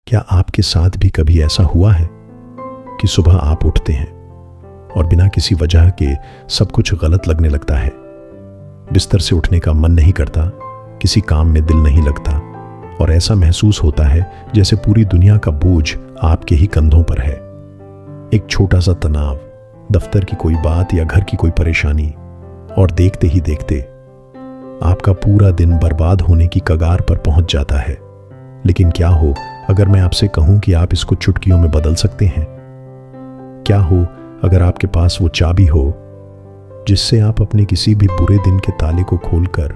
क्या आपके साथ भी कभी ऐसा हुआ है कि सुबह आप उठते हैं और बिना किसी वजह के सब कुछ गलत लगने लगता है? बिस्तर से उठने का मन नहीं करता, किसी काम में दिल नहीं लगता और ऐसा महसूस होता है जैसे पूरी दुनिया का बोझ आपके ही कंधों पर है। एक छोटा सा तनाव, दफ्तर की कोई बात या घर की कोई परेशानी, और देखते ही देखते आपका पूरा दिन बर्बाद होने की कगार पर पहुंच जाता है। लेकिन क्या हो अगर मैं आपसे कहूं कि आप इसको चुटकियों में बदल सकते हैं? क्या हो अगर आपके पास वो चाबी हो जिससे आप अपने किसी भी बुरे दिन के ताले को खोलकर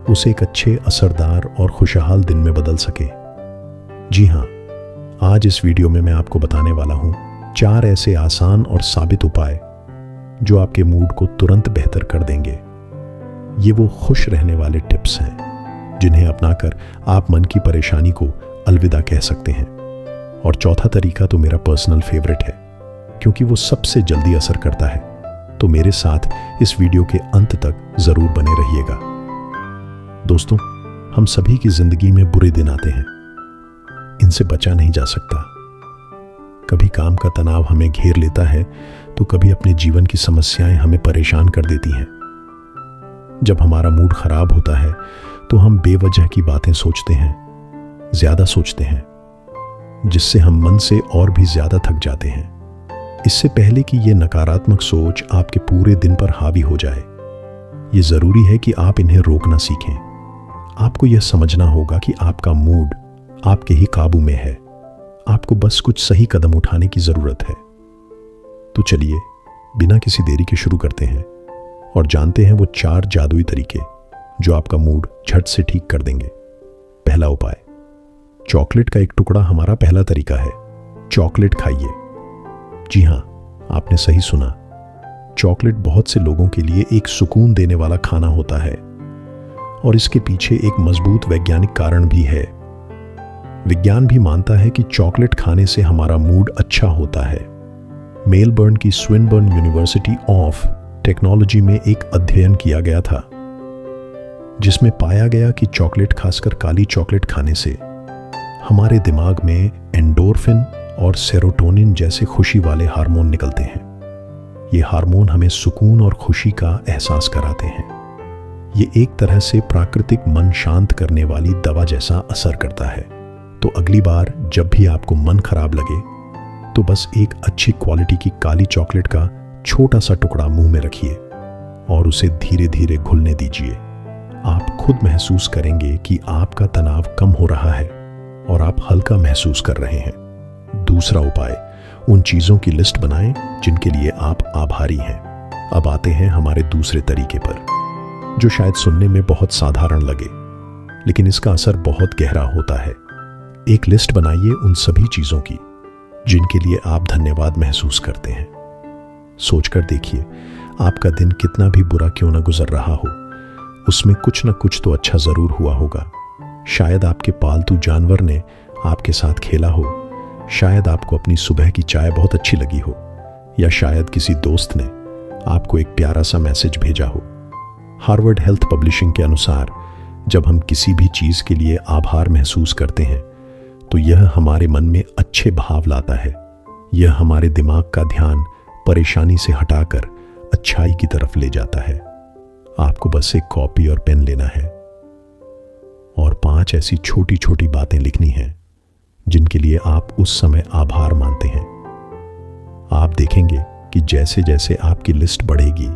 उसे एक अच्छे, असरदार और खुशहाल दिन में बदल सके? जी हाँ, आज इस वीडियो में मैं आपको बताने वाला हूं 4 ऐसे आसान और साबित उपाय जो आपके मूड को तुरंत बेहतर कर देंगे। ये वो खुश रहने वाले टिप्स हैं जिन्हें अपनाकर आप मन की परेशानी को अलविदा कह सकते हैं। और चौथा तरीका तो मेरा पर्सनल फेवरेट है क्योंकि वो सबसे जल्दी असर करता है। तो मेरे साथ इस वीडियो के अंत तक जरूर बने रहिएगा। दोस्तों, हम सभी की जिंदगी में बुरे दिन आते हैं, इनसे बचा नहीं जा सकता। कभी काम का तनाव हमें घेर लेता है तो कभी अपने जीवन की समस्याएं हमें परेशान कर देती हैं। जब हमारा मूड खराब होता है तो हम बेवजह की बातें सोचते हैं, ज्यादा सोचते हैं, जिससे हम मन से और भी ज्यादा थक जाते हैं। इससे पहले कि ये नकारात्मक सोच आपके पूरे दिन पर हावी हो जाए, ये जरूरी है कि आप इन्हें रोकना सीखें। आपको यह समझना होगा कि आपका मूड आपके ही काबू में है। आपको बस कुछ सही कदम उठाने की जरूरत है। तो चलिए बिना किसी देरी के शुरू करते हैं और जानते हैं वो 4 जादुई तरीके जो आपका मूड झट से ठीक कर देंगे। पहला उपाय, चॉकलेट का एक टुकड़ा हमारा पहला तरीका है। चॉकलेट खाइए। जी हाँ, आपने सही सुना। चॉकलेट बहुत से लोगों के लिए एक सुकून देने वाला खाना होता है और इसके पीछे एक मजबूत वैज्ञानिक कारण भी है। विज्ञान भी मानता है कि चॉकलेट खाने से हमारा मूड अच्छा होता है। मेलबर्न की स्विनबर्न यूनिवर्सिटी ऑफ टेक्नोलॉजी में एक अध्ययन किया गया था जिसमें पाया गया कि चॉकलेट, खासकर काली चॉकलेट खाने से हमारे दिमाग में एंडोर्फिन और सेरोटोनिन जैसे खुशी वाले हार्मोन निकलते हैं। ये हार्मोन हमें सुकून और खुशी का एहसास कराते हैं। ये एक तरह से प्राकृतिक मन शांत करने वाली दवा जैसा असर करता है। तो अगली बार जब भी आपको मन खराब लगे तो बस एक अच्छी क्वालिटी की काली चॉकलेट का छोटा सा टुकड़ा मुंह में रखिए और उसे धीरे धीरे घुलने दीजिए। आप खुद महसूस करेंगे कि आपका तनाव कम हो रहा है और आप हल्का महसूस कर रहे हैं। दूसरा उपाय, उन चीजों की लिस्ट बनाएं जिनके लिए आप आभारी हैं। अब आते हैं हमारे दूसरे तरीके पर, जो शायद सुनने में बहुत साधारण लगे लेकिन इसका असर बहुत गहरा होता है। एक लिस्ट बनाइए उन सभी चीजों की जिनके लिए आप धन्यवाद महसूस करते हैं। सोचकर देखिए, आपका दिन कितना भी बुरा क्यों ना गुजर रहा हो, उसमें कुछ ना कुछ तो अच्छा जरूर हुआ होगा। शायद आपके पालतू जानवर ने आपके साथ खेला हो, शायद आपको अपनी सुबह की चाय बहुत अच्छी लगी हो, या शायद किसी दोस्त ने आपको एक प्यारा सा मैसेज भेजा हो। हार्वर्ड हेल्थ पब्लिशिंग के अनुसार जब हम किसी भी चीज के लिए आभार महसूस करते हैं तो यह हमारे मन में अच्छे भाव लाता है। यह हमारे दिमाग का ध्यान परेशानी से हटाकर अच्छाई की तरफ ले जाता है। आपको बस एक कॉपी और पेन लेना है और 5 ऐसी छोटी छोटी बातें लिखनी हैं जिनके लिए आप उस समय आभार मानते हैं। आप देखेंगे कि जैसे जैसे आपकी लिस्ट बढ़ेगी,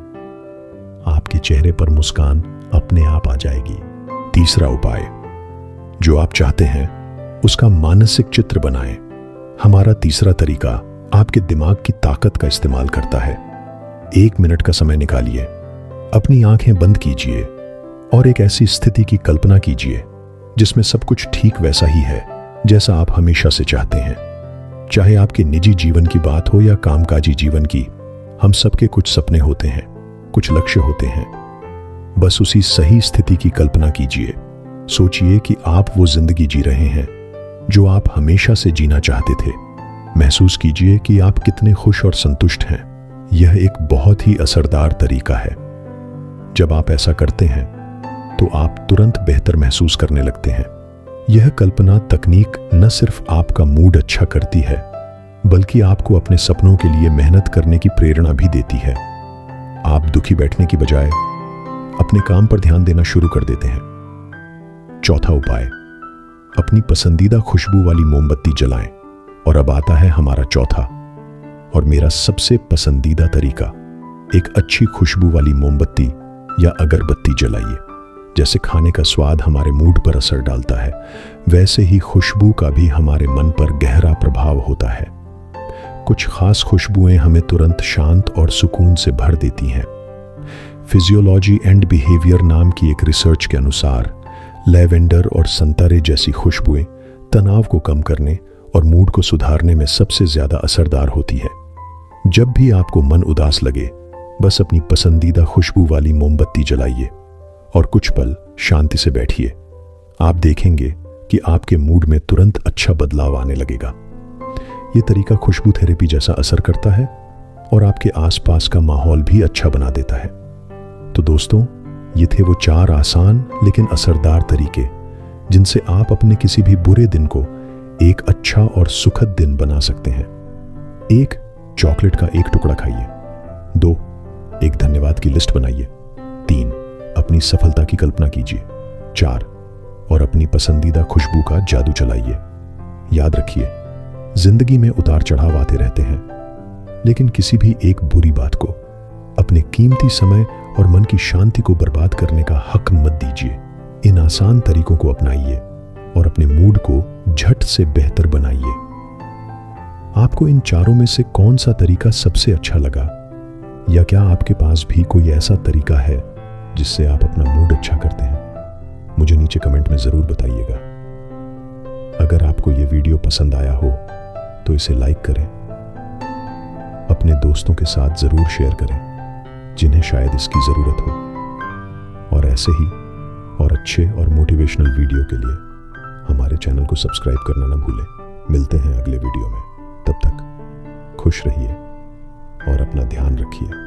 आपके चेहरे पर मुस्कान अपने आप आ जाएगी। तीसरा उपाय, जो आप चाहते हैं उसका मानसिक चित्र बनाएं। हमारा तीसरा तरीका आपके दिमाग की ताकत का इस्तेमाल करता है। 1 मिनट का समय निकालिए, अपनी आंखें बंद कीजिए और एक ऐसी स्थिति की कल्पना कीजिए जिसमें सब कुछ ठीक वैसा ही है जैसा आप हमेशा से चाहते हैं। चाहे आपके निजी जीवन की बात हो या कामकाजी जीवन की, हम सबके कुछ सपने होते हैं, कुछ लक्ष्य होते हैं। बस उसी सही स्थिति की कल्पना कीजिए। सोचिए कि आप वो जिंदगी जी रहे हैं जो आप हमेशा से जीना चाहते थे। महसूस कीजिए कि आप कितने खुश और संतुष्ट हैं। यह एक बहुत ही असरदार तरीका है। जब आप ऐसा करते हैं तो आप तुरंत बेहतर महसूस करने लगते हैं। यह कल्पना तकनीक न सिर्फ आपका मूड अच्छा करती है, बल्कि आपको अपने सपनों के लिए मेहनत करने की प्रेरणा भी देती है। आप दुखी बैठने की बजाय अपने काम पर ध्यान देना शुरू कर देते हैं। चौथा उपाय, अपनी पसंदीदा खुशबू वाली मोमबत्ती जलाएं। और अब आता है हमारा चौथा और मेरा सबसे पसंदीदा तरीका, एक अच्छी खुशबू वाली मोमबत्ती या अगरबत्ती जलाइए। जैसे खाने का स्वाद हमारे मूड पर असर डालता है, वैसे ही खुशबू का भी हमारे मन पर गहरा प्रभाव होता है। कुछ खास खुशबुएं हमें तुरंत शांत और सुकून से भर देती हैं। फिजियोलॉजी एंड बिहेवियर नाम की एक रिसर्च के अनुसार लैवेंडर और संतरे जैसी खुशबुएं तनाव को कम करने और मूड को सुधारने में सबसे ज्यादा असरदार होती है। जब भी आपको मन उदास लगे, बस अपनी पसंदीदा खुशबू वाली मोमबत्ती जलाइए और कुछ पल शांति से बैठिए। आप देखेंगे कि आपके मूड में तुरंत अच्छा बदलाव आने लगेगा। यह तरीका खुशबू थेरेपी जैसा असर करता है और आपके आसपास का माहौल भी अच्छा बना देता है। तो दोस्तों, ये थे वो 4 आसान लेकिन असरदार तरीके जिनसे आप अपने किसी भी बुरे दिन को एक अच्छा और सुखद दिन बना सकते हैं। 1. चॉकलेट का एक टुकड़ा खाइए। 2. एक धन्यवाद की लिस्ट बनाइए। 3. अपनी सफलता की कल्पना कीजिए। 4. और अपनी पसंदीदा खुशबू का जादू चलाइए। याद रखिए, जिंदगी में उतार चढ़ाव आते रहते हैं, लेकिन किसी भी एक बुरी बात को अपने कीमती समय और मन की शांति को बर्बाद करने का हक मत दीजिए। इन आसान तरीकों को अपनाइए और अपने मूड को झट से बेहतर बनाइए। आपको इन चारों में से कौन सा तरीका सबसे अच्छा लगा, या क्या आपके पास भी कोई ऐसा तरीका है जिससे आप अपना मूड अच्छा करते हैं? मुझे नीचे कमेंट में जरूर बताइएगा। अगर आपको यह वीडियो पसंद आया हो तो इसे लाइक करें, अपने दोस्तों के साथ जरूर शेयर करें जिन्हें शायद इसकी जरूरत हो। और ऐसे ही और अच्छे और मोटिवेशनल वीडियो के लिए हमारे चैनल को सब्सक्राइब करना ना भूलें। मिलते हैं अगले वीडियो में। तब तक खुश रहिए और अपना ध्यान रखिए।